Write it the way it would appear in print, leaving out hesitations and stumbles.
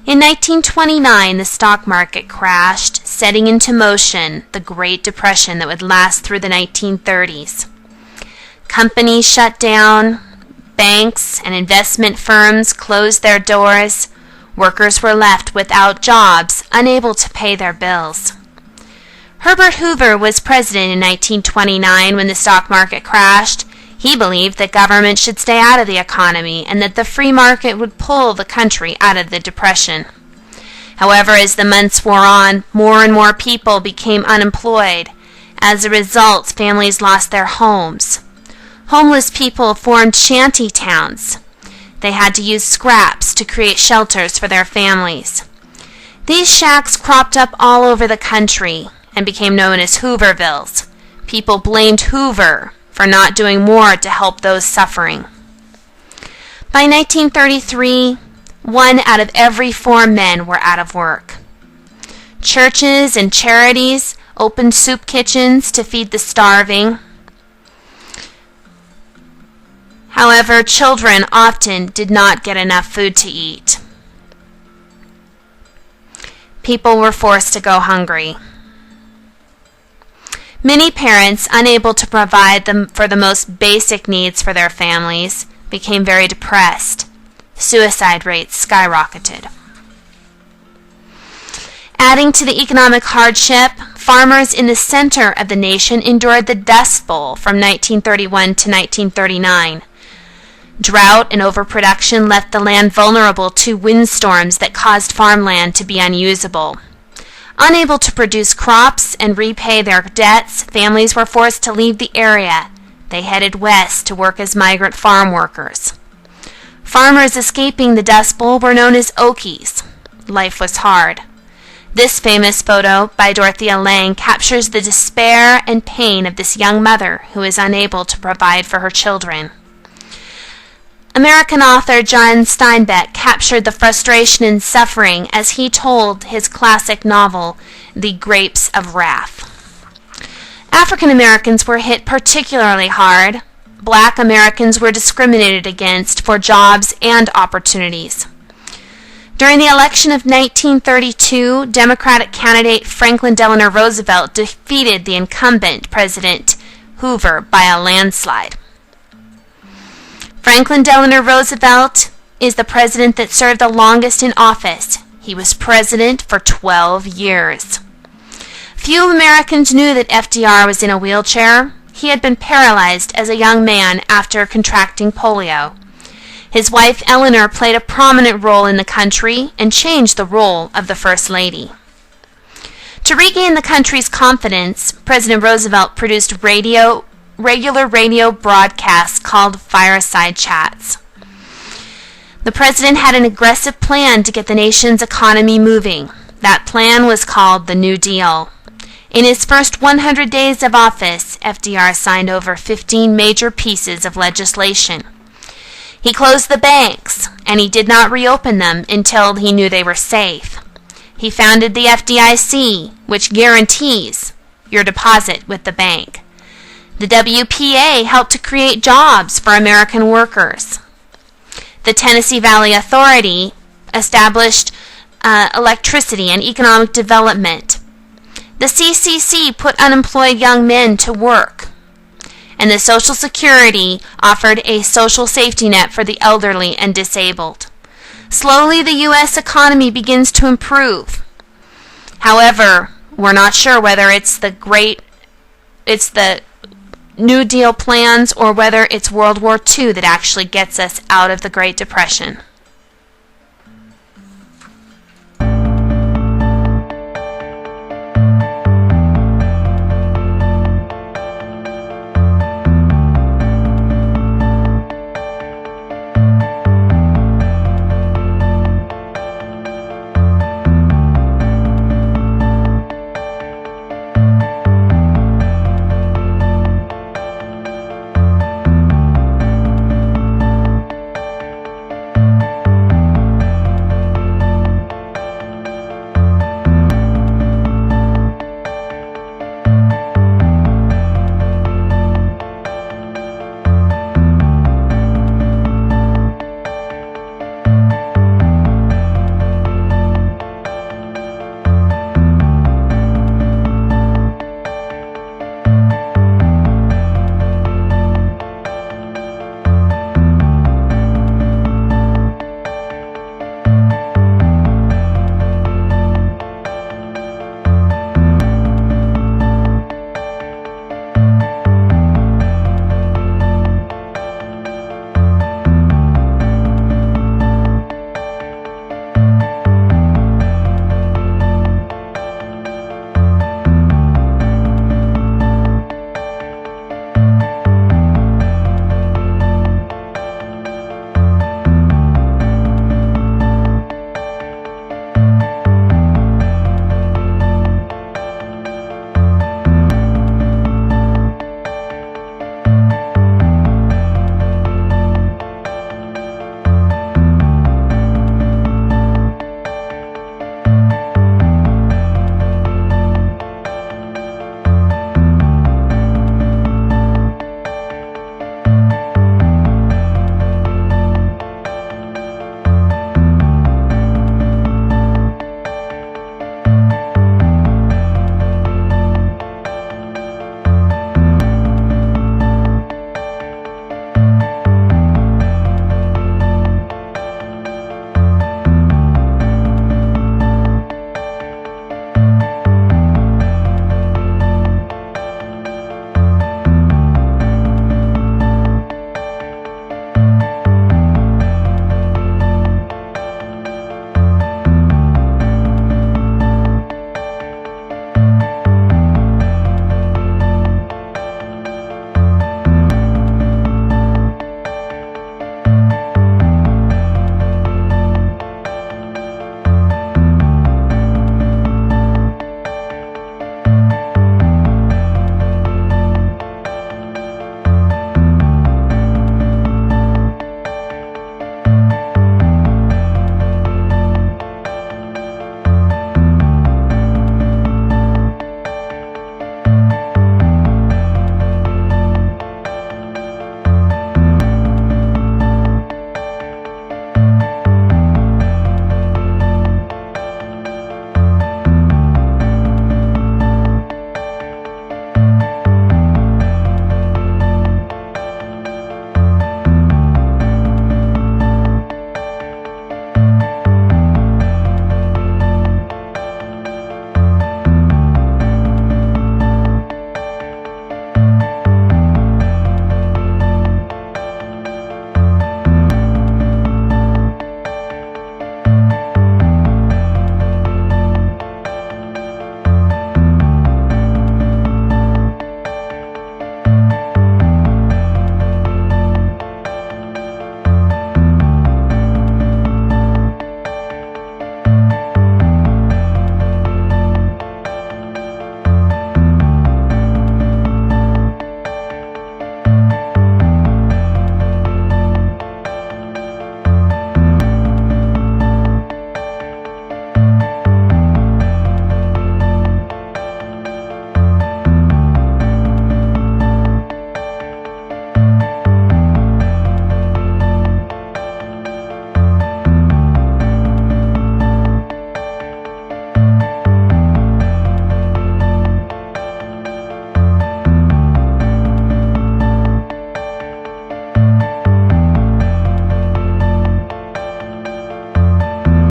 In 1929, the stock market crashed, setting into motion the Great Depression that would last through the 1930s. Companies shut down, banks and investment firms closed their doors, workers were left without jobs, unable to pay their bills. Herbert Hoover was president in 1929 when the stock market crashed. He believed that government should stay out of the economy and that the free market would pull the country out of the Depression. However, as the months wore on, more and more people became unemployed. As a result, families lost their homes. Homeless people formed shanty towns. They had to use scraps to create shelters for their families. These shacks cropped up all over the country and became known as Hoovervilles. People blamed Hoover for not doing more to help those suffering. By 1933, 1 out of every 4 men were out of work. Churches and charities opened soup kitchens to feed the starving. However, children often did not get enough food to eat. People were forced to go hungry. Many parents, unable to provide them for the most basic needs for their families, became very depressed. Suicide rates skyrocketed. Adding to the economic hardship, farmers in the center of the nation endured the Dust Bowl from 1931 to 1939. Drought and overproduction left the land vulnerable to windstorms that caused farmland to be unusable. Unable to produce crops and repay their debts, families were forced to leave the area. They headed west to work as migrant farm workers. Farmers escaping the Dust Bowl were known as Okies. Life was hard. This famous photo by Dorothea Lange captures the despair and pain of this young mother who is unable to provide for her children. American author John Steinbeck captured the frustration and suffering as he told his classic novel, The Grapes of Wrath. African Americans were hit particularly hard. Black Americans were discriminated against for jobs and opportunities. During the election of 1932, Democratic candidate Franklin Delano Roosevelt defeated the incumbent President Hoover by a landslide. Franklin Delano Roosevelt is the president that served the longest in office. He was president for 12 years. Few Americans knew that FDR was in a wheelchair. He had been paralyzed as a young man after contracting polio. His wife Eleanor played a prominent role in the country and changed the role of the First Lady. To regain the country's confidence, President Roosevelt produced regular radio broadcasts called fireside chats. The president had an aggressive plan to get the nation's economy moving. That plan was called the New Deal. In his first 100 days of office, FDR signed over 15 major pieces of legislation. He closed the banks, and he did not reopen them until he knew they were safe. He founded the FDIC, which guarantees your deposit with the bank. The WPA helped to create jobs for American workers. The Tennessee Valley Authority established electricity and economic development. The CCC put unemployed young men to work. And the Social Security offered a social safety net for the elderly and disabled. Slowly, the U.S. economy begins to improve. However, we're not sure whether it's the New Deal plans or whether it's World War II that actually gets us out of the Great Depression.